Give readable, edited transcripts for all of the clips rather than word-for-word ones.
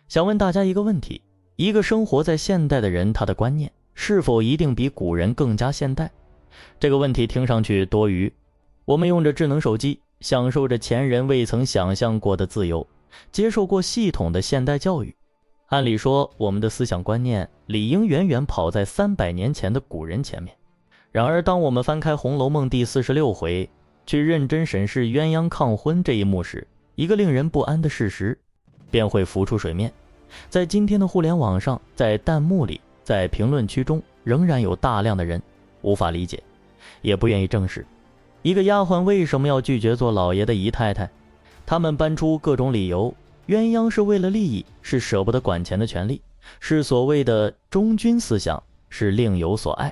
想问大家一个问题，一个生活在现代的人，他的观念是否一定比古人更加现代？这个问题听上去多余。我们用着智能手机，享受着前人未曾想象过的自由，接受过系统的现代教育。按理说，我们的思想观念理应远远跑在300年前的古人前面。然而当我们翻开《红楼梦》第46回，去认真审视鸳鸯抗婚这一幕时，一个令人不安的事实便会浮出水面。在今天的互联网上，在弹幕里，在评论区中，仍然有大量的人无法理解，也不愿意正视一个丫鬟为什么要拒绝做老爷的姨太太。他们搬出各种理由，鸳鸯是为了利益，是舍不得管钱的权利，是所谓的忠君思想，是另有所爱。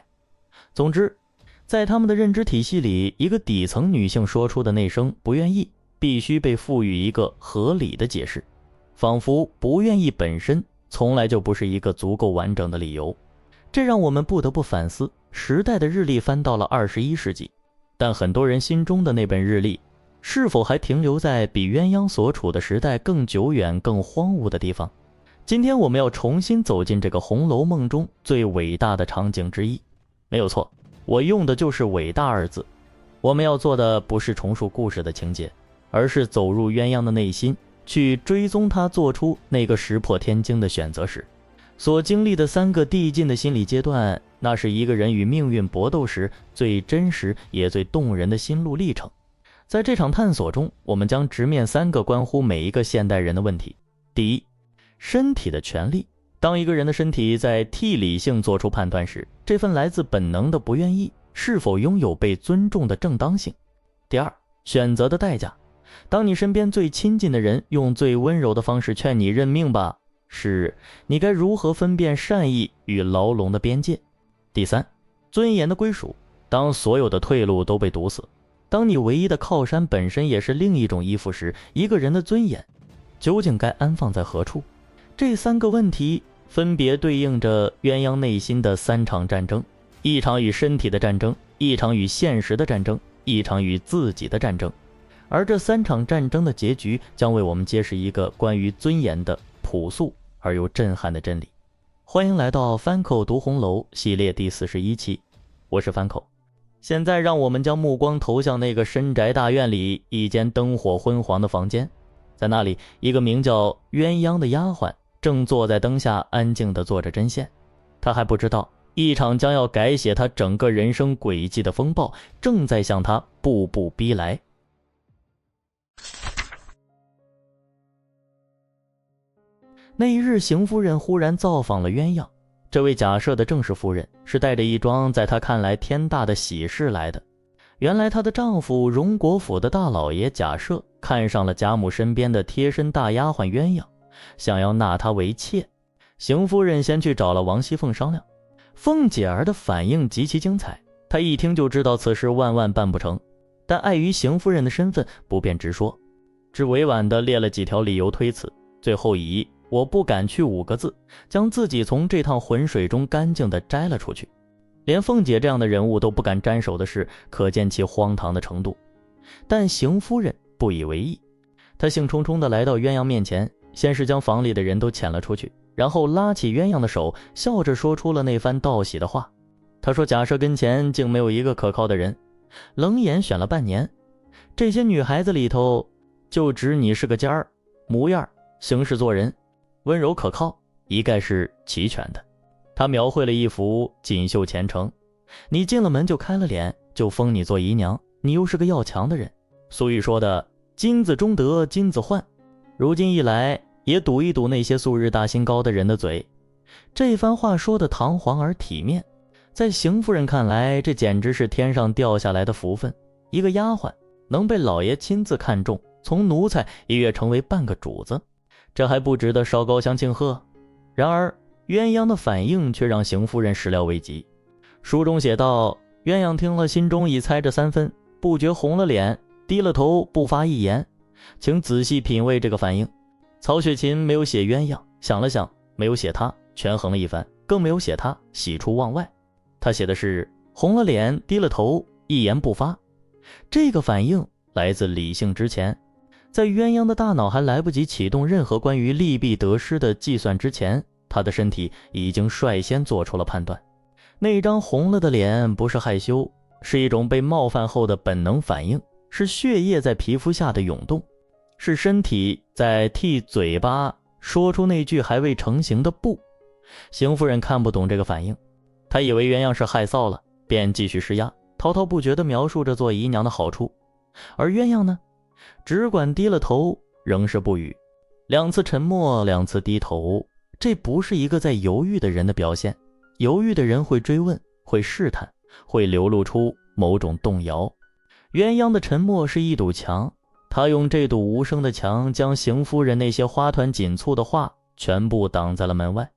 总之，在他们的认知体系里，一个底层女性说出的那声不愿意，必须被赋予一个合理的解释，仿佛不愿意本身从来就不是一个足够完整的理由。这让我们不得不反思，时代的日历翻到了21世纪，但很多人心中的那本日历是否还停留在比鸳鸯所处的时代更久远更荒芜的地方？今天我们要重新走进这个《红楼梦》中最伟大的场景之一。没有错，我用的就是伟大二字。我们要做的不是重述故事的情节，而是走入鸳鸯的内心，去追踪她做出那个石破天惊的选择时所经历的3个递进的心理阶段。那是一个人与命运搏斗时最真实也最动人的心路历程。在这场探索中，我们将直面3个关乎每一个现代人的问题。第一，身体的权利。当一个人的身体在替理性做出判断时，这份来自本能的不愿意是否拥有被尊重的正当性？第二，选择的代价。当你身边最亲近的人用最温柔的方式劝你认命吧，是你该如何分辨善意与牢笼的边界？第三，尊严的归属。当所有的退路都被堵死，当你唯一的靠山本身也是另一种依附时，一个人的尊严究竟该安放在何处？这3个问题分别对应着鸳鸯内心的3场战争，一场与身体的战争，一场与现实的战争，一场与自己的战争。而这3场战争的结局将为我们揭示一个关于尊严的朴素而又震撼的真理。欢迎来到番口读红楼系列第41期，我是番口。现在让我们将目光投向那个深宅大院里一间灯火昏黄的房间。在那里，一个名叫鸳鸯的丫鬟正坐在灯下安静地做着针线。她还不知道，一场将要改写她整个人生轨迹的风暴正在向她步步逼来。那一日，邢夫人忽然造访了鸳鸯。这位假设的正室夫人是带着一桩在她看来天大的喜事来的。原来她的丈夫荣国府的大老爷贾赦看上了贾母身边的贴身大丫鬟鸳鸯，想要纳她为妾。邢夫人先去找了王熙凤商量，凤姐儿的反应极其精彩，她一听就知道此事万万办不成，但碍于邢夫人的身份不便直说，只委婉地列了几条理由推辞，最后以我不敢去5个字，将自己从这趟浑水中干净地摘了出去。连凤姐这样的人物都不敢沾手的事，可见其荒唐的程度。但邢夫人不以为意，她兴冲冲地来到鸳鸯面前，先是将房里的人都遣了出去，然后拉起鸳鸯的手，笑着说出了那番道喜的话。她说贾赦跟前竟没有一个可靠的人，冷眼选了半年，这些女孩子里头就只你是个尖儿，模样行事做人温柔可靠，一概是齐全的。他描绘了一幅锦绣前程，你进了门就开了脸，就封你做姨娘，你又是个要强的人。俗语说的金子终得金子换，如今一来也堵一堵那些素日大心高的人的嘴。这番话说得堂皇而体面，在邢夫人看来，这简直是天上掉下来的福分。一个丫鬟能被老爷亲自看中，从奴才一跃成为半个主子，这还不值得烧高香庆贺？然而鸳鸯的反应却让邢夫人始料未及。书中写道，鸳鸯听了，心中已猜着3分，不觉红了脸，低了头，不发一言。请仔细品味这个反应。曹雪芹没有写鸳鸯，想了想，没有写他，权衡了一番，更没有写他，喜出望外。他写的是红了脸，低了头，一言不发。这个反应来自理性之前，在鸳鸯的大脑还来不及启动任何关于利弊得失的计算之前，他的身体已经率先做出了判断。那张红了的脸不是害羞，是一种被冒犯后的本能反应，是血液在皮肤下的涌动，是身体在替嘴巴说出那句还未成型的不。邢夫人看不懂这个反应，她以为鸳鸯是害臊了，便继续施压，滔滔不绝地描述着做姨娘的好处。而鸳鸯呢，只管低了头，仍是不语。2次沉默，2次低头，这不是一个在犹豫的人的表现。犹豫的人会追问，会试探，会流露出某种动摇。鸳鸯的沉默是一堵墙，他用这堵无声的墙将邢夫人那些花团锦簇的话全部挡在了门外。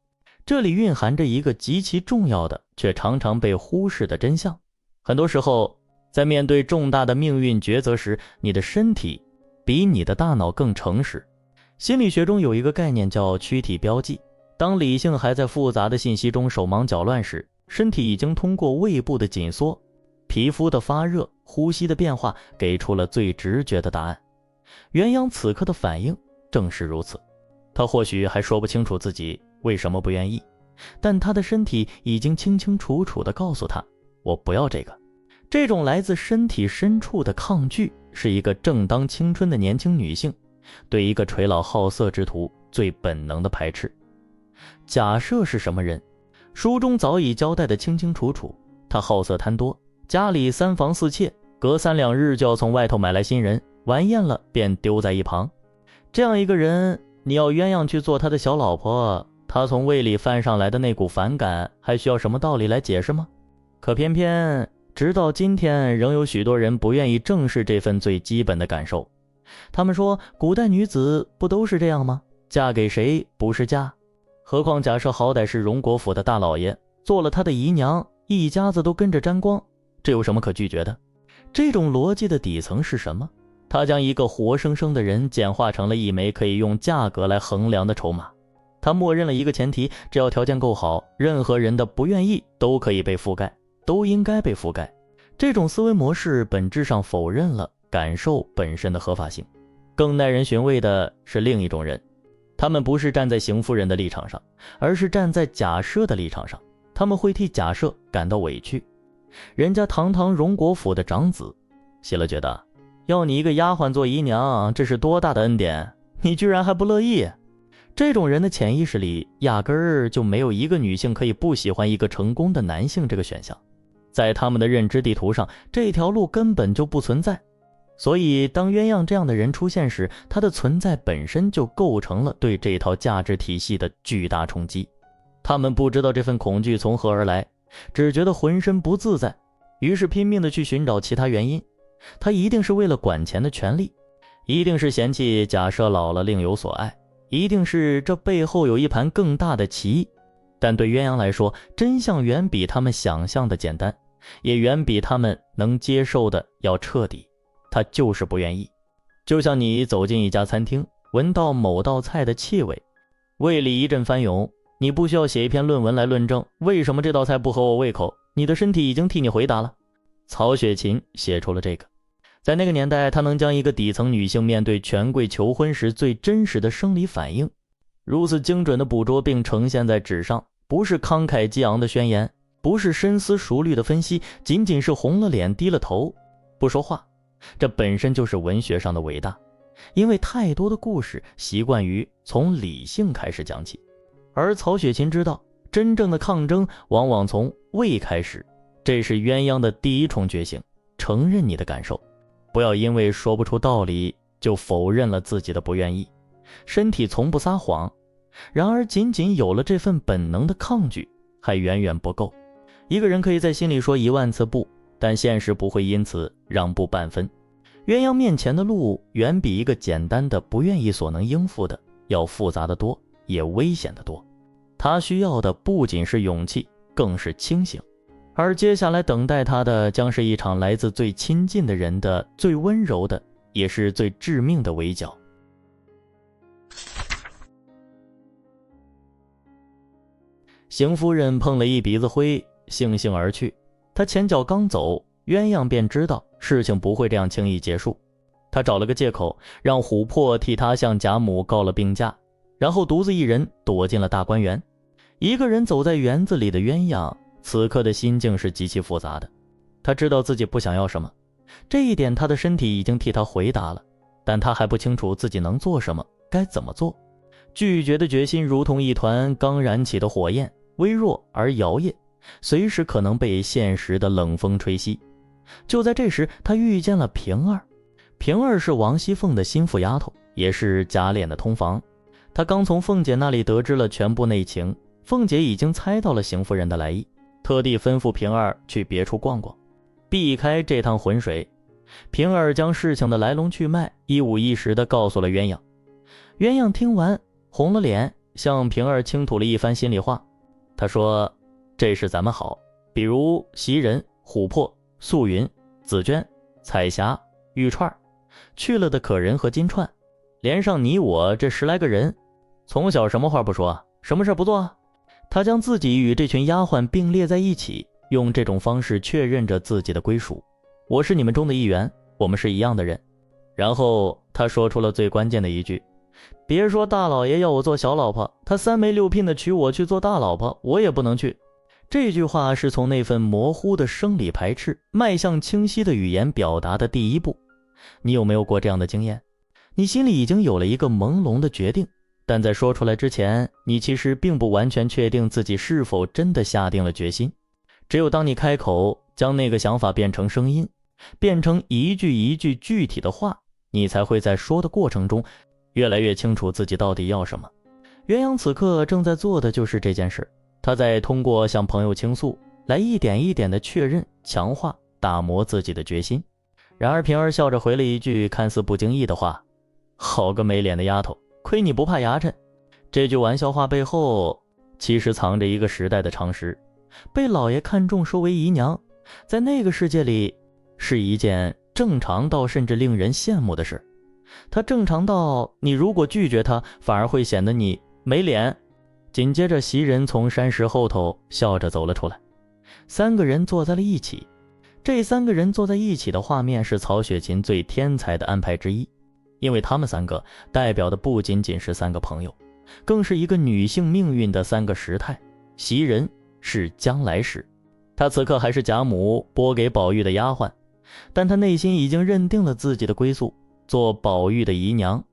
这里蕴含着一个极其重要的却常常被忽视的真相。很多时候，在面对重大的命运抉择时，你的身体比你的大脑更诚实。心理学中有一个概念叫躯体标记，当理性还在复杂的信息中手忙脚乱时，身体已经通过胃部的紧缩、皮肤的发热、呼吸的变化给出了最直觉的答案。鸳鸯此刻的反应正是如此，他或许还说不清楚自己为什么不愿意，但他的身体已经清清楚楚地告诉他，我不要这个。这种来自身体深处的抗拒，是一个正当青春的年轻女性对一个垂老好色之徒最本能的排斥。假设是什么人？书中早已交代得清清楚楚，他好色贪多，家里3房4妾，隔3、2日就要从外头买来新人，玩厌了便丢在一旁。这样一个人，你要鸳鸯去做他的小老婆，他从胃里泛上来的那股反感，还需要什么道理来解释吗？可偏偏直到今天，仍有许多人不愿意正视这份最基本的感受。他们说，古代女子不都是这样吗？嫁给谁不是嫁？何况假设好歹是荣国府的大老爷，做了他的姨娘，一家子都跟着沾光，这有什么可拒绝的？这种逻辑的底层是什么？他将一个活生生的人简化成了一枚可以用价格来衡量的筹码。他默认了一个前提，只要条件够好，任何人的不愿意都可以被覆盖，都应该被覆盖。这种思维模式本质上否认了感受本身的合法性。更耐人寻味的是另一种人，他们不是站在邢夫人的立场上，而是站在假设的立场上，他们会替假设感到委屈。人家堂堂荣国府的长子，希勒觉得要你一个丫鬟做姨娘，这是多大的恩典，你居然还不乐意。这种人的潜意识里压根儿就没有一个女性可以不喜欢一个成功的男性这个选项，在他们的认知地图上，这条路根本就不存在。所以当鸳鸯这样的人出现时，他的存在本身就构成了对这套价值体系的巨大冲击。他们不知道这份恐惧从何而来，只觉得浑身不自在，于是拼命地去寻找其他原因。他一定是为了管钱的权利，一定是嫌弃假设老了另有所爱，一定是这背后有一盘更大的棋。但对鸳鸯来说，真相远比他们想象的简单，也远比他们能接受的要彻底。他就是不愿意。就像你走进一家餐厅，闻到某道菜的气味，胃里一阵翻涌，你不需要写一篇论文来论证为什么这道菜不合我胃口，你的身体已经替你回答了。曹雪芹写出了这个。在那个年代，他能将一个底层女性面对权贵求婚时最真实的生理反应如此精准地捕捉并呈现在纸上，不是慷慨激昂的宣言，不是深思熟虑的分析，仅仅是红了脸低了头不说话，这本身就是文学上的伟大。因为太多的故事习惯于从理性开始讲起，而曹雪芹知道真正的抗争往往从胃开始。这是鸳鸯的第一重觉醒，承认你的感受，不要因为说不出道理就否认了自己的不愿意。身体从不撒谎，然而仅仅有了这份本能的抗拒还远远不够。一个人可以在心里说1万次不，但现实不会因此让步半分。鸳鸯面前的路远比一个简单的不愿意所能应付的要复杂得多，也危险得多。他需要的不仅是勇气，更是清醒。而接下来等待他的将是一场来自最亲近的人的最温柔的，也是最致命的围剿。邢夫人碰了一鼻子灰，悻悻而去。她前脚刚走，鸳鸯便知道事情不会这样轻易结束。他找了个借口，让琥珀替他向贾母告了病假，然后独自一人躲进了大观园。一个人走在园子里的鸳鸯，此刻的心境是极其复杂的。他知道自己不想要什么，这一点他的身体已经替他回答了，但他还不清楚自己能做什么，该怎么做。拒绝的决心如同一团刚燃起的火焰，微弱而摇曳，随时可能被现实的冷风吹熄。就在这时，他遇见了平儿。平儿是王熙凤的心腹丫头，也是贾琏的通房。他刚从凤姐那里得知了全部内情，凤姐已经猜到了邢夫人的来意，特地吩咐平儿去别处逛逛，避开这趟浑水。平儿将事情的来龙去脉一五一十地告诉了鸳鸯。鸳鸯听完红了脸，向平儿倾吐了一番心里话。他说，这事咱们好，比如袭人、琥珀、素云、紫娟、彩霞、玉钏，去了的可人和金钏，连上你我这10来个人，从小什么话不说，什么事不做。他将自己与这群丫鬟并列在一起，用这种方式确认着自己的归属。我是你们中的一员，我们是一样的人。然后他说出了最关键的一句，别说大老爷要我做小老婆，他3媒6聘的娶我去做大老婆，我也不能去。这句话是从那份模糊的生理排斥迈向清晰的语言表达的第一步。你有没有过这样的经验？你心里已经有了一个朦胧的决定，但在说出来之前，你其实并不完全确定自己是否真的下定了决心。只有当你开口，将那个想法变成声音，变成一句一句具体的话，你才会在说的过程中越来越清楚自己到底要什么。鸳鸯此刻正在做的就是这件事，他在通过向朋友倾诉来一点一点的确认、强化、打磨自己的决心。然而平儿笑着回了一句看似不经意的话，好个没脸的丫头，亏你不怕牙碜。这句玩笑话背后其实藏着一个时代的常识，被老爷看中收为姨娘，在那个世界里是一件正常到甚至令人羡慕的事。他正常到你如果拒绝他，反而会显得你没脸。紧接着袭人从山石后头笑着走了出来，3个人坐在了一起。这3个人坐在一起的画面是曹雪芹最天才的安排之一，因为他们3个代表的不仅仅是3个朋友，更是一个女性命运的3个时态。袭人是将来时，她此刻还是贾母拨给宝玉的丫鬟，但她内心已经认定了自己的归宿，做宝玉的姨娘。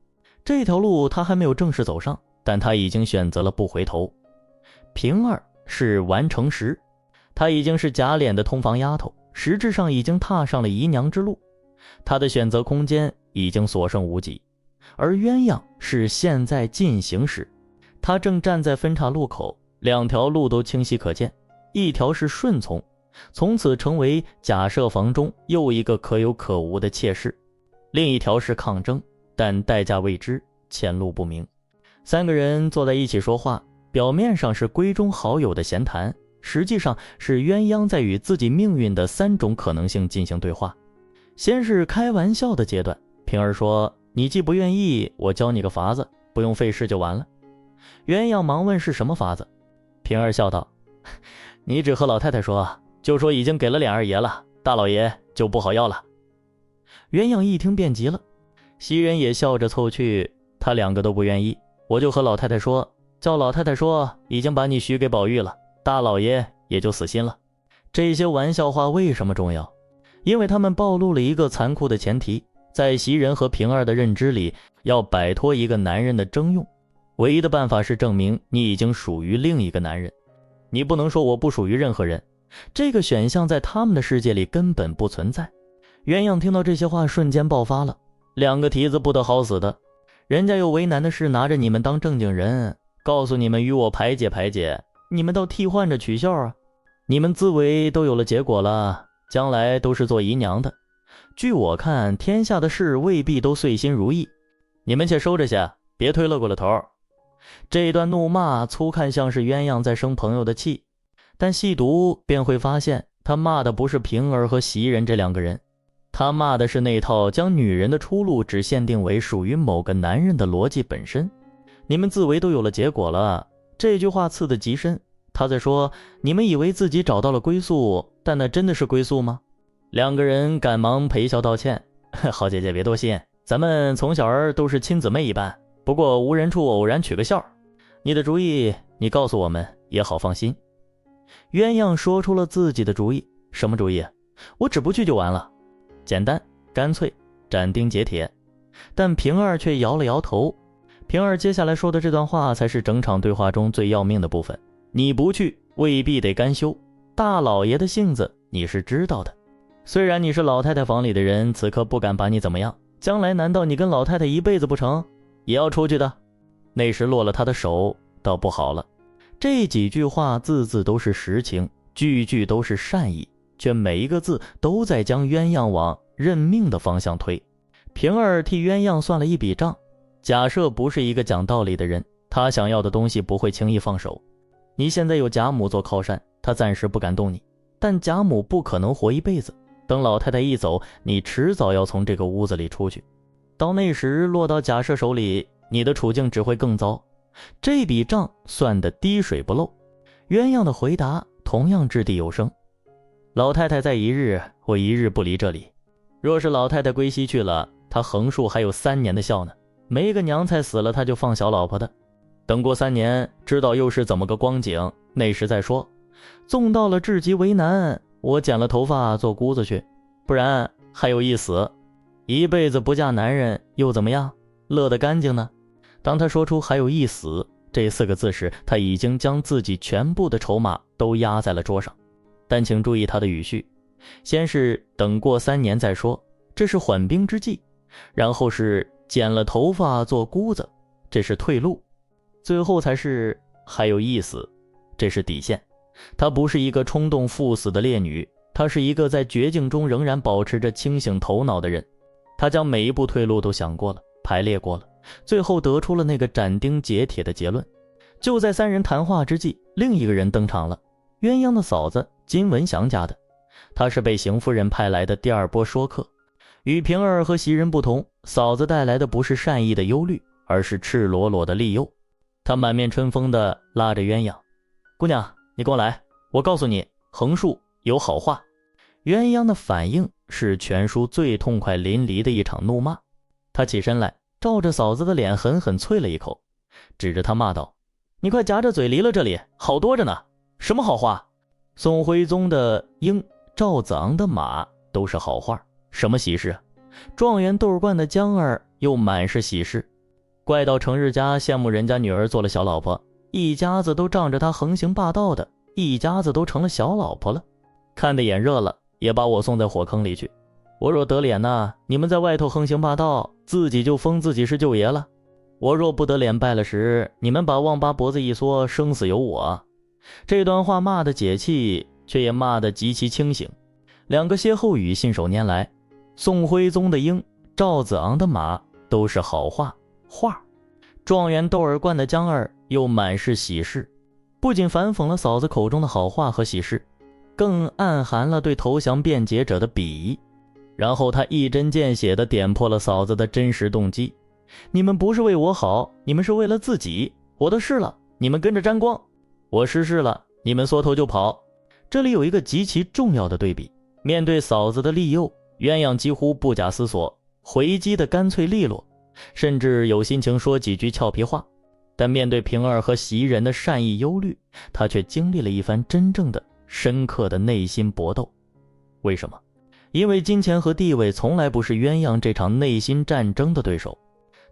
这条路她还没有正式走上，但她已经选择了不回头。平儿是完成时，她已经是贾琏的通房丫头，实质上已经踏上了姨娘之路，她的选择空间已经所剩无几。而鸳鸯是现在进行时，她正站在分岔路口，2条路都清晰可见，一条是顺从，从此成为假设房中又一个可有可无的妾室；另一条是抗争，但代价未知，前路不明。3个人坐在一起说话，表面上是闺中好友的闲谈，实际上是鸳鸯在与自己命运的3种可能性进行对话。先是开玩笑的阶段，平儿说，你既不愿意，我教你个法子，不用费事就完了。鸳鸯忙问是什么法子，平儿笑道，你只和老太太说，就说已经给了琏二爷了，大老爷就不好要了。鸳鸯一听便急了，袭人也笑着凑去，他2个都不愿意，我就和老太太说，叫老太太说已经把你许给宝玉了，大老爷也就死心了。这些玩笑话为什么重要？因为他们暴露了一个残酷的前提，在袭人和平儿的认知里，要摆脱一个男人的征用，唯一的办法是证明你已经属于另一个男人。你不能说我不属于任何人，这个选项在他们的世界里根本不存在。鸳鸯听到这些话瞬间爆发了，2个蹄子不得好死的，人家有为难的事拿着你们当正经人，告诉你们与我排解排解，你们倒替换着取笑啊！你们自为都有了结果了，将来都是做姨娘的。据我看，天下的事未必都遂心如意，你们且收着些，别推了过了头。这段怒骂粗看像是鸳鸯在生朋友的气，但细读便会发现，他骂的不是平儿和袭人这2个人，他骂的是那套将女人的出路只限定为属于某个男人的逻辑本身。你们自为都有了结果了，这句话刺得极深。他在说，你们以为自己找到了归宿，但那真的是归宿吗？2个人赶忙赔笑道歉，好姐姐别多心，咱们从小都是亲姊妹一般，不过无人处偶然取个笑。你的主意你告诉我们也好放心。鸳鸯说出了自己的主意。什么主意？我只不去就完了，简单干脆，斩钉截铁。但平儿却摇了摇头。平儿接下来说的这段话才是整场对话中最要命的部分。你不去未必得甘休，大老爷的性子你是知道的。虽然你是老太太房里的人，此刻不敢把你怎么样，将来难道你跟老太太一辈子不成？也要出去的。那时落了他的手倒不好了。这几句话字字都是实情，句句都是善意，却每一个字都在将鸳鸯往认命的方向推。平儿替鸳鸯算了一笔账，假设不是一个讲道理的人，他想要的东西不会轻易放手。你现在有贾母做靠山，他暂时不敢动你，但贾母不可能活一辈子，等老太太一走，你迟早要从这个屋子里出去，到那时落到贾赦手里，你的处境只会更糟。这笔账算得滴水不漏。鸳鸯的回答同样掷地有声。老太太在一日，我一日不离这里。若是老太太归西去了，她横竖还有3年的孝呢，没个娘才死了她就放小老婆的。等过3年，知道又是怎么个光景，那时再说。纵到了至极为难，我剪了头发做姑子去，不然还有一死。一辈子不嫁男人又怎么样？乐得干净呢？当他说出还有一死这4个字时，他已经将自己全部的筹码都压在了桌上。但请注意他的语序，先是等过3年再说，这是缓兵之计，然后是剪了头发做姑子，这是退路，最后才是还有意思，这是底线。她不是一个冲动赴死的烈女，她是一个在绝境中仍然保持着清醒头脑的人。她将每一步退路都想过了，排列过了，最后得出了那个斩钉截铁的结论。就在3人谈话之际，另一个人登场了，鸳鸯的嫂子金文祥家的。她是被邢夫人派来的第2波说客。与平儿和袭人不同，嫂子带来的不是善意的忧虑，而是赤裸裸的利诱。她满面春风地拉着鸳鸯，姑娘你跟我来，我告诉你横竖有好话。鸳鸯的反应是全书最痛快淋漓的一场怒骂。她起身来，照着嫂子的脸狠狠啐了一口，指着她骂道，你快夹着嘴离了这里，好多着呢，什么好话？宋徽宗的鹰，赵子昂的马都是好话，什么喜事？状元豆罐的江儿又满是喜事。怪到程日家羡慕人家女儿做了小老婆，一家子都仗着他横行霸道的，一家子都成了小老婆了。看得眼热了，也把我送在火坑里去。我若得脸呢，你们在外头横行霸道，自己就封自己是舅爷了。我若不得脸败了时，你们把王八脖子一缩，生死由我。这段话骂得解气，却也骂得极其清醒。2个歇后语信手拈来，宋徽宗的鹰，赵子昂的马都是好话，话。状元豆儿罐的江儿又满是喜事，不仅反讽了嫂子口中的好话和喜事，更暗含了对投降辩解者的鄙夷。然后他一针见血地点破了嫂子的真实动机，你们不是为我好，你们是为了自己。我的事了，你们跟着沾光；我失势了，你们缩头就跑。这里有一个极其重要的对比，面对嫂子的利诱，鸳鸯几乎不假思索，回击的干脆利落，甚至有心情说几句俏皮话。但面对平儿和袭人的善意忧虑，他却经历了一番真正的深刻的内心搏斗。为什么？因为金钱和地位从来不是鸳鸯这场内心战争的对手。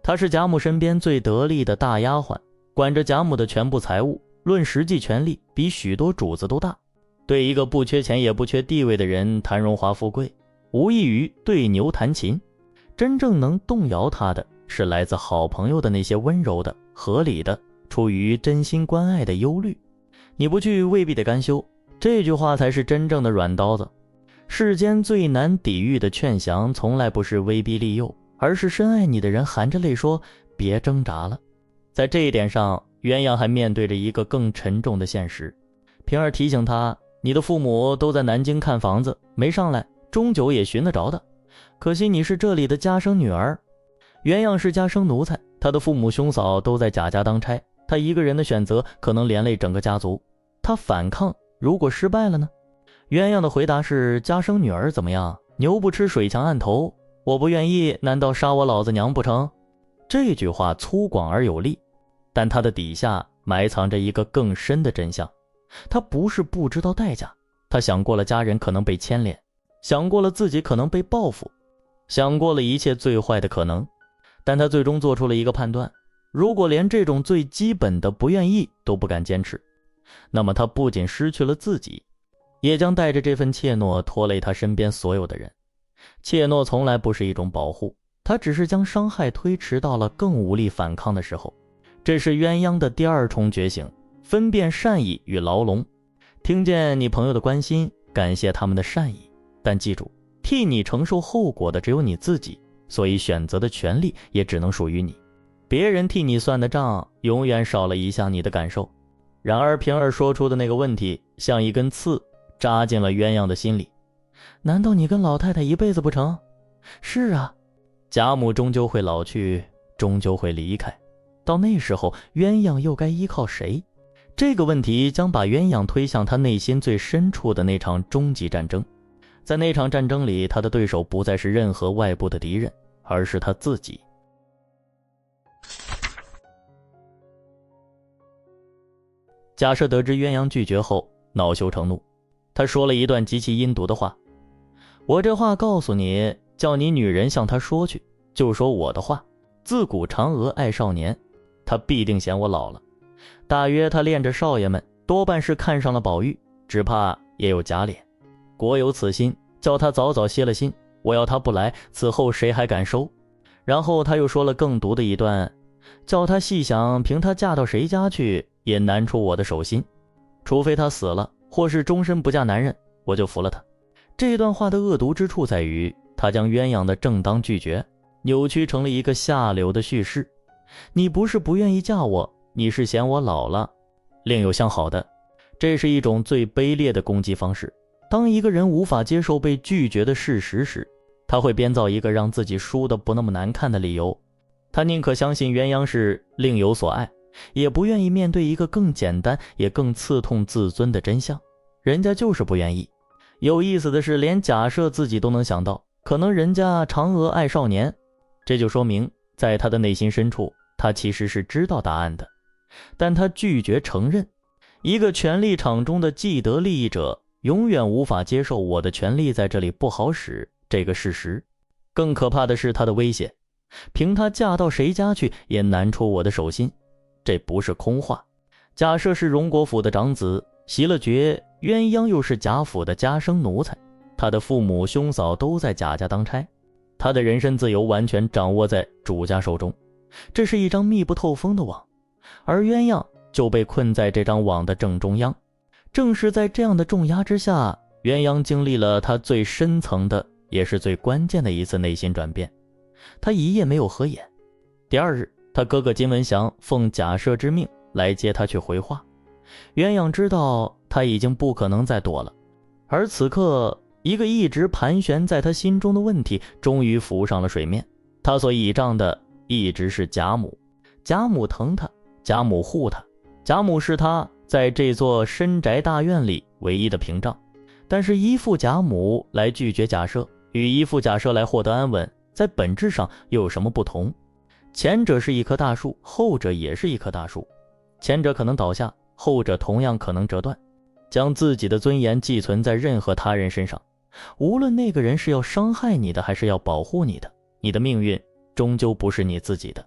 她是贾母身边最得力的大丫鬟，管着贾母的全部财物，论实际权力比许多主子都大。对一个不缺钱也不缺地位的人谈荣华富贵，无异于对牛弹琴。真正能动摇他的是来自好朋友的那些温柔的、合理的、出于真心关爱的忧虑。你不去未必得甘休，这句话才是真正的软刀子。世间最难抵御的劝降，从来不是威逼利诱，而是深爱你的人含着泪说别挣扎了。在这一点上，鸳鸯还面对着一个更沉重的现实。平儿提醒他，你的父母都在南京看房子，没上来，终究也寻得着的。可惜你是这里的家生女儿。鸳鸯是家生奴才，她的父母兄嫂都在贾家当差，她一个人的选择可能连累整个家族。她反抗，如果失败了呢？鸳鸯的回答是，家生女儿怎么样？牛不吃水墙暗投，我不愿意，难道杀我老子娘不成？这句话粗犷而有力，但他的底下埋藏着一个更深的真相。他不是不知道代价，他想过了家人可能被牵连，想过了自己可能被报复，想过了一切最坏的可能，但他最终做出了一个判断：如果连这种最基本的不愿意都不敢坚持，那么他不仅失去了自己，也将带着这份怯懦拖累他身边所有的人。怯懦从来不是一种保护，它只是将伤害推迟到了更无力反抗的时候。这是鸳鸯的第二重觉醒，分辨善意与牢笼。听见你朋友的关心，感谢他们的善意，但记住，替你承受后果的只有你自己，所以选择的权利也只能属于你。别人替你算的账，永远少了一项你的感受。然而平儿说出的那个问题，像一根刺扎进了鸳鸯的心里。难道你跟老太太一辈子不成？是啊，贾母终究会老去，终究会离开，到那时候鸳鸯又该依靠谁？这个问题将把鸳鸯推向他内心最深处的那场终极战争。在那场战争里，他的对手不再是任何外部的敌人，而是他自己。贾赦得知鸳鸯拒绝后，恼羞成怒，他说了一段极其阴毒的话：我这话告诉你，叫你女人向他说去，就说我的话，自古嫦娥爱少年，他必定嫌我老了。大约他恋着少爷们，多半是看上了宝玉，只怕也有假脸。国有此心，叫他早早歇了心，我要他不来，此后谁还敢收？然后他又说了更毒的一段，叫他细想，凭他嫁到谁家去，也难出我的手心，除非他死了，或是终身不嫁男人，我就服了他。这段话的恶毒之处在于，他将鸳鸯的正当拒绝扭曲成了一个下流的叙事。你不是不愿意嫁我，你是嫌我老了，另有相好的。这是一种最卑劣的攻击方式。当一个人无法接受被拒绝的事实时，他会编造一个让自己输得不那么难看的理由。他宁可相信鸳鸯是另有所爱，也不愿意面对一个更简单也更刺痛自尊的真相。人家就是不愿意。有意思的是，连假设自己都能想到，可能人家嫦娥爱少年，这就说明在他的内心深处，他其实是知道答案的，但他拒绝承认。一个权力场中的既得利益者永远无法接受我的权力在这里不好使这个事实。更可怕的是他的威胁，凭他嫁到谁家去也难出我的手心。这不是空话。假设是荣国府的长子，袭了爵，鸳鸯又是贾府的家生奴才，他的父母兄嫂都在贾家当差，他的人身自由完全掌握在主家手中。这是一张密不透风的网，而鸳鸯就被困在这张网的正中央。正是在这样的重压之下，鸳鸯经历了他最深层的也是最关键的一次内心转变。他一夜没有合眼。第二日，他哥哥金文祥奉贾赦之命来接他去回话。鸳鸯知道他已经不可能再躲了，而此刻一个一直盘旋在他心中的问题终于浮上了水面。他所倚仗的一直是贾母。贾母疼他，贾母护他，贾母是他在这座深宅大院里唯一的屏障。但是依附贾母来拒绝贾赦，与依附贾赦来获得安稳，在本质上又有什么不同？前者是一棵大树，后者也是一棵大树，前者可能倒下，后者同样可能折断。将自己的尊严寄存在任何他人身上，无论那个人是要伤害你的还是要保护你的，你的命运终究不是你自己的。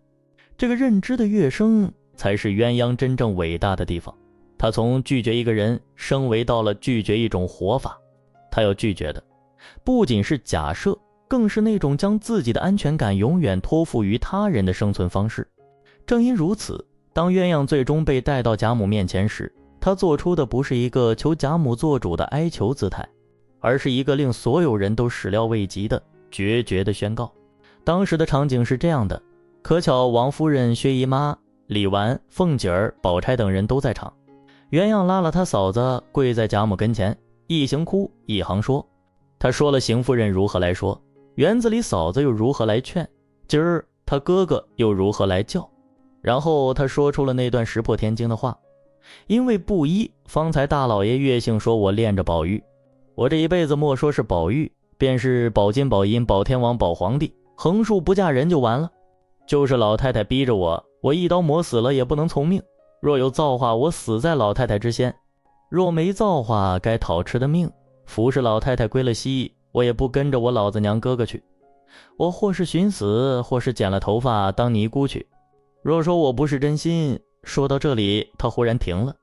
这个认知的跃升才是鸳鸯真正伟大的地方。他从拒绝一个人升维到了拒绝一种活法。他要拒绝的不仅是假设，更是那种将自己的安全感永远托付于他人的生存方式。正因如此，当鸳鸯最终被带到贾母面前时，他做出的不是一个求贾母做主的哀求姿态，而是一个令所有人都始料未及的决绝的宣告。当时的场景是这样的，可巧王夫人、薛姨妈、李纨、凤姐儿、宝钗等人都在场。鸳鸯拉了他嫂子跪在贾母跟前，一行哭一行说。他说了邢夫人如何来说，园子里嫂子又如何来劝，今儿他哥哥又如何来教。然后他说出了那段石破天惊的话，因为不依，方才大老爷越性说我恋着宝玉，我这一辈子莫说是宝玉，便是保金保银保天王保皇帝，横竖不嫁人就完了。就是老太太逼着我一刀磨死了也不能从命，若有造化我死在老太太之先，若没造化该讨吃的命，服侍老太太归了西，我也不跟着我老子娘哥哥去，我或是寻死，或是剪了头发当尼姑去。若说我不是真心。说到这里他忽然停了，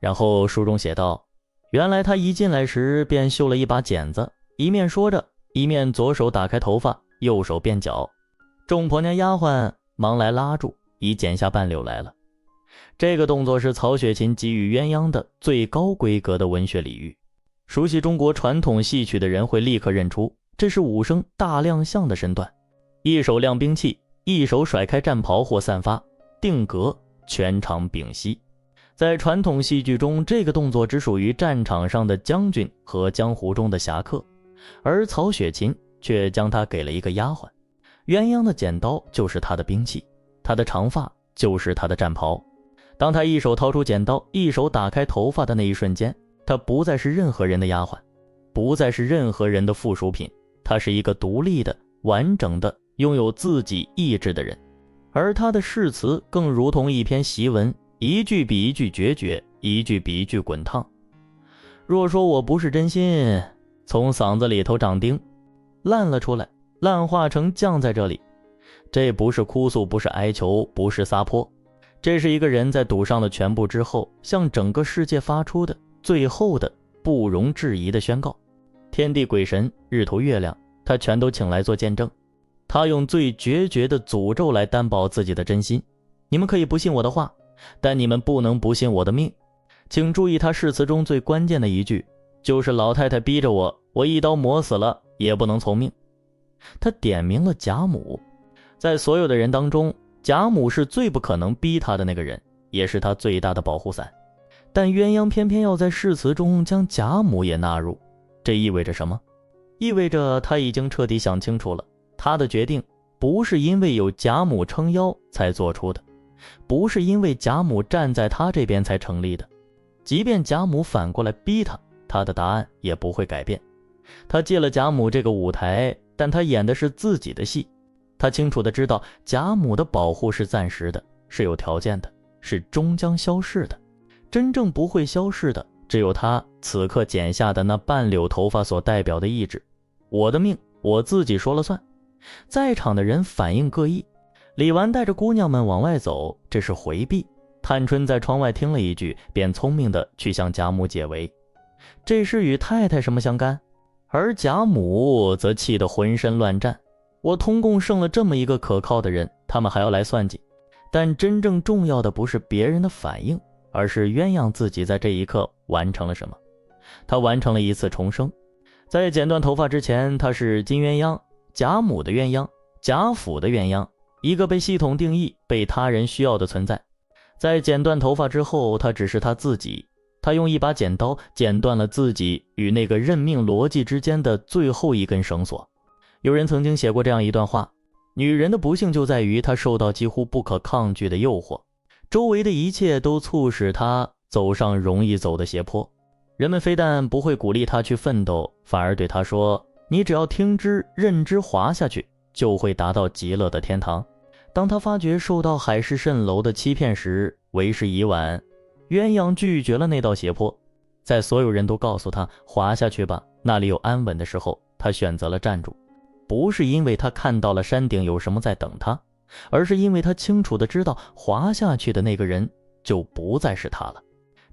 然后书中写道，原来他一进来时便绣了一把剪子，一面说着，一面左手打开头发，右手变脚。众婆娘丫鬟忙来拉住，已剪下半绺来了。这个动作是曹雪芹给予鸳鸯的最高规格的文学礼遇。熟悉中国传统戏曲的人会立刻认出，这是武生大亮相的身段，一手亮兵器，一手甩开战袍或散发，定格，全场屏息。在传统戏剧中，这个动作只属于战场上的将军和江湖中的侠客，而曹雪芹却将它给了一个丫鬟。鸳鸯的剪刀就是他的兵器，他的长发就是他的战袍。当他一手掏出剪刀，一手打开头发的那一瞬间，他不再是任何人的丫鬟，不再是任何人的附属品，他是一个独立的、完整的、拥有自己意志的人。而他的誓词更如同一篇檄文，一句比一句决绝，一句比一句滚烫。若说我不是真心，从嗓子里头长钉，烂了出来，烂化成酱在这里。这不是哭诉，不是哀求，不是撒泼，这是一个人在赌上了全部之后，向整个世界发出的最后的不容置疑的宣告。天地鬼神、日头月亮，他全都请来做见证。他用最决绝的诅咒来担保自己的真心。你们可以不信我的话，但你们不能不信我的命。请注意他誓词中最关键的一句，就是老太太逼着我一刀磨死了也不能从命。他点明了贾母，在所有的人当中，贾母是最不可能逼他的那个人，也是他最大的保护伞。但鸳鸯偏偏要在誓词中将贾母也纳入，这意味着什么？意味着他已经彻底想清楚了，他的决定不是因为有贾母撑腰才做出的，不是因为贾母站在他这边才成立的。即便贾母反过来逼他，他的答案也不会改变。他借了贾母这个舞台，但他演的是自己的戏。他清楚地知道贾母的保护是暂时的，是有条件的，是终将消逝的。真正不会消逝的，只有他此刻剪下的那半绺头发所代表的意志。我的命我自己说了算。在场的人反应各异。李纨带着姑娘们往外走，这是回避。探春在窗外听了一句，便聪明地去向贾母解围。这事与太太什么相干？而贾母则气得浑身乱颤。我通共剩了这么一个可靠的人，他们还要来算计。但真正重要的不是别人的反应，而是鸳鸯自己在这一刻完成了什么。他完成了一次重生。在剪断头发之前，他是金鸳鸯，贾母的鸳鸯，贾府的鸳鸯，一个被系统定义、被他人需要的存在。在剪断头发之后，他只是他自己。他用一把剪刀剪断了自己与那个任命逻辑之间的最后一根绳索。有人曾经写过这样一段话，女人的不幸就在于她受到几乎不可抗拒的诱惑，周围的一切都促使她走上容易走的斜坡。人们非但不会鼓励她去奋斗，反而对她说，你只要听之任之滑下去，就会达到极乐的天堂。当她发觉受到海市蜃楼的欺骗时，为时已晚。鸳鸯拒绝了那道斜坡，在所有人都告诉她滑下去吧，那里有安稳的时候，她选择了站住。不是因为她看到了山顶有什么在等她，而是因为她清楚地知道滑下去的那个人就不再是她了。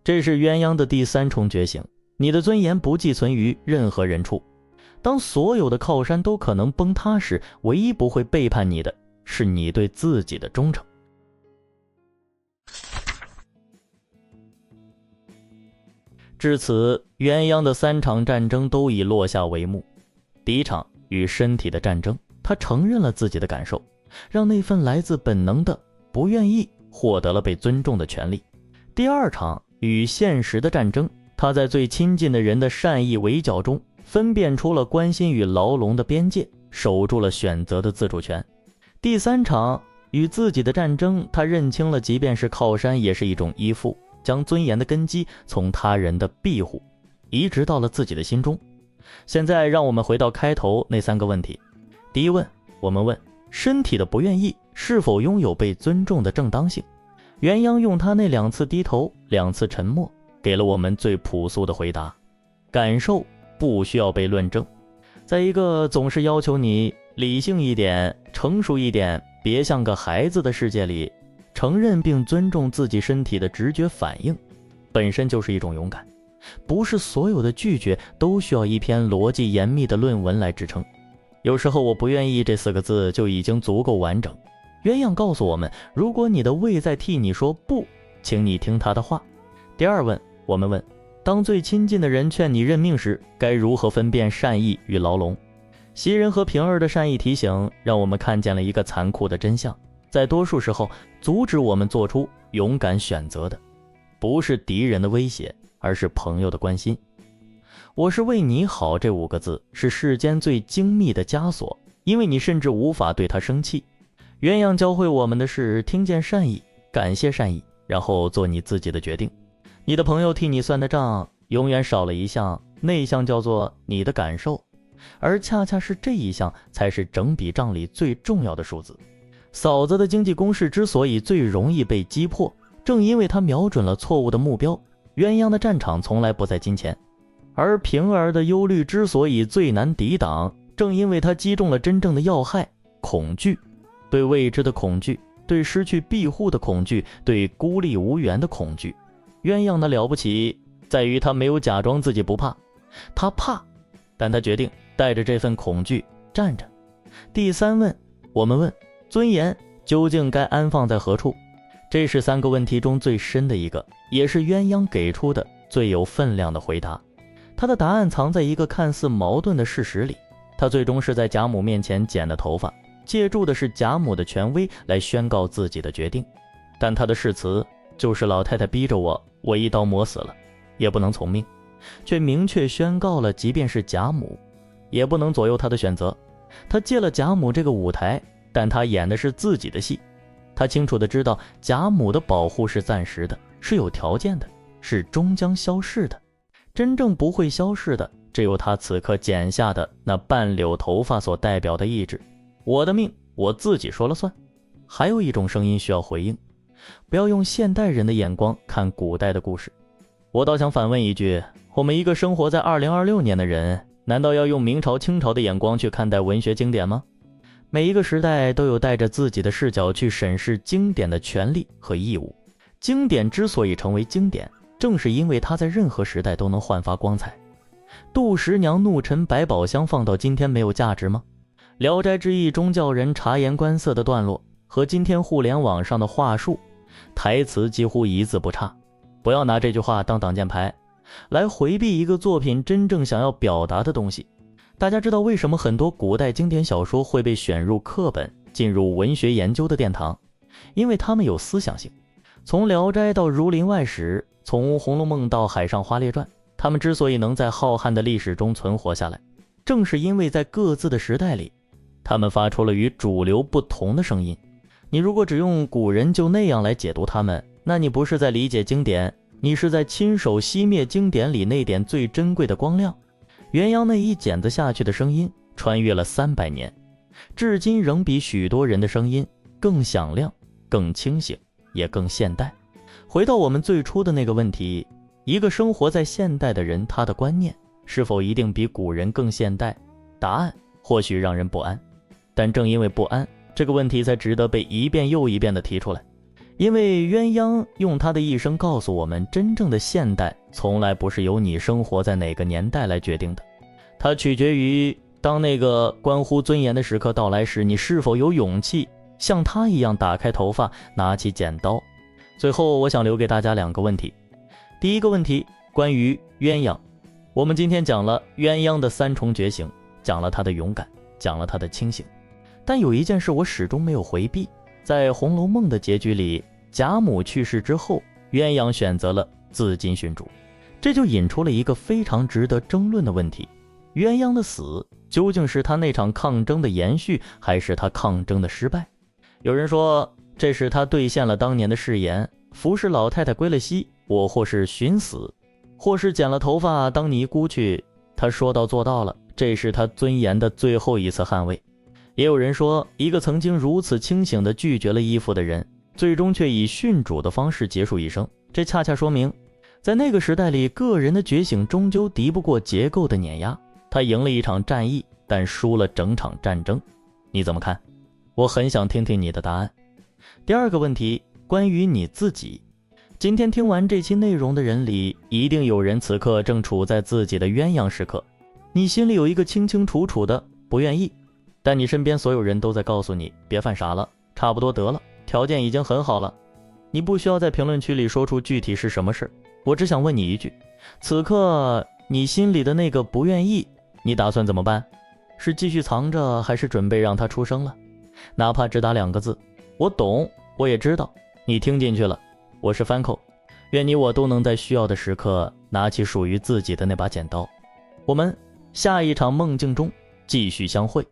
这是鸳鸯的第三重觉醒，你的尊严不寄存于任何人处。当所有的靠山都可能崩塌时，唯一不会背叛你的是你对自己的忠诚。至此，鸳鸯的3场战争都已落下帷幕。第一场与身体的战争，他承认了自己的感受，让那份来自本能的不愿意获得了被尊重的权利。第二场与现实的战争，他在最亲近的人的善意围剿中分辨出了关心与牢笼的边界，守住了选择的自主权。第三场与自己的战争，他认清了即便是靠山也是一种依附，将尊严的根基从他人的庇护移植到了自己的心中。现在让我们回到开头那3个问题。第一问，我们问身体的不愿意是否拥有被尊重的正当性？鸳鸯用他那2次低头2次沉默给了我们最朴素的回答：感受不需要被论证。在一个总是要求你理性一点、成熟一点，别像个孩子的世界里，承认并尊重自己身体的直觉反应本身就是一种勇敢。不是所有的拒绝都需要一篇逻辑严密的论文来支撑。有时候我不愿意这4个字就已经足够完整。鸳鸯告诉我们，如果你的胃在替你说不，请你听他的话。第二问，我们问当最亲近的人劝你认命时，该如何分辨善意与牢笼？袭人和平儿的善意提醒让我们看见了一个残酷的真相，在多数时候阻止我们做出勇敢选择的不是敌人的威胁，而是朋友的关心。我是为你好这5个字是世间最精密的枷锁，因为你甚至无法对他生气。鸳鸯教会我们的是听见善意，感谢善意，然后做你自己的决定。你的朋友替你算的账永远少了一项，那一项叫做你的感受，而恰恰是这一项才是整笔账里最重要的数字。嫂子的经济攻势之所以最容易被击破，正因为他瞄准了错误的目标。鸳鸯的战场从来不在金钱，而平儿的忧虑之所以最难抵挡，正因为他击中了真正的要害，恐惧。对未知的恐惧，对失去庇护的恐惧，对孤立无援的恐惧。鸳鸯的了不起在于他没有假装自己不怕，他怕，但他决定带着这份恐惧站着。第3问，我们问尊严究竟该安放在何处？这是3个问题中最深的一个，也是鸳鸯给出的最有分量的回答。他的答案藏在一个看似矛盾的事实里，他最终是在贾母面前剪的头发，借助的是贾母的权威来宣告自己的决定。但他的誓词就是老太太逼着我一刀磨死了也不能从命，却明确宣告了即便是贾母也不能左右他的选择。他借了贾母这个舞台，但他演的是自己的戏。他清楚地知道贾母的保护是暂时的，是有条件的，是终将消逝的。真正不会消逝的，只有他此刻剪下的那半绺头发所代表的意志。我的命我自己说了算。还有一种声音需要回应，不要用现代人的眼光看古代的故事。我倒想反问一句，我们一个生活在2026年的人，难道要用明朝清朝的眼光去看待文学经典吗？每一个时代都有带着自己的视角去审视经典的权利和义务。经典之所以成为经典，正是因为它在任何时代都能焕发光彩。杜十娘怒沉百宝箱放到今天没有价值吗？聊斋志异中叫人察言观色的段落和今天互联网上的话术台词几乎一字不差。不要拿这句话当挡箭牌来回避一个作品真正想要表达的东西。大家知道为什么很多古代经典小说会被选入课本，进入文学研究的殿堂？因为它们有思想性。从聊斋到儒林外史，从红楼梦到海上花列传，它们之所以能在浩瀚的历史中存活下来，正是因为在各自的时代里，它们发出了与主流不同的声音。你如果只用古人就那样来解读它们，那你不是在理解经典，你是在亲手熄灭经典里那点最珍贵的光亮。鸳鸯那一剪子下去的声音穿越了300年，至今仍比许多人的声音更响亮，更清醒，也更现代。回到我们最初的那个问题，一个生活在现代的人，他的观念是否一定比古人更现代？答案或许让人不安，但正因为不安，这个问题才值得被一遍又一遍地提出来。因为鸳鸯用他的一生告诉我们，真正的现代从来不是由你生活在哪个年代来决定的，它取决于当那个关乎尊严的时刻到来时，你是否有勇气像他一样打开头发，拿起剪刀。最后我想留给大家2个问题。第一个问题，关于鸳鸯。我们今天讲了鸳鸯的3重觉醒，讲了他的勇敢，讲了他的清醒。但有一件事我始终没有回避，在《红楼梦》的结局里，贾母去世之后，鸳鸯选择了自尽殉主，这就引出了一个非常值得争论的问题：鸳鸯的死究竟是他那场抗争的延续，还是他抗争的失败？有人说这是他兑现了当年的誓言，服侍老太太归了西，我或是寻死，或是剪了头发当尼姑去。他说到做到了，这是他尊严的最后一次捍卫。也有人说，一个曾经如此清醒地拒绝了依附的人，最终却以殉主的方式结束一生，这恰恰说明，在那个时代里，个人的觉醒终究敌不过结构的碾压。他赢了一场战役，但输了整场战争。你怎么看？我很想听听你的答案。第二个问题，关于你自己。今天听完这期内容的人里，一定有人此刻正处在自己的鸳鸯时刻。你心里有一个清清楚楚的不愿意，但你身边所有人都在告诉你别犯傻了，差不多得了，条件已经很好了。你不需要在评论区里说出具体是什么事，我只想问你一句，此刻你心里的那个不愿意，你打算怎么办？是继续藏着，还是准备让它出声了？哪怕只打2个字，我懂，我也知道，你听进去了。我是Fanco，愿你我都能在需要的时刻拿起属于自己的那把剪刀。我们下一场梦境中继续相会。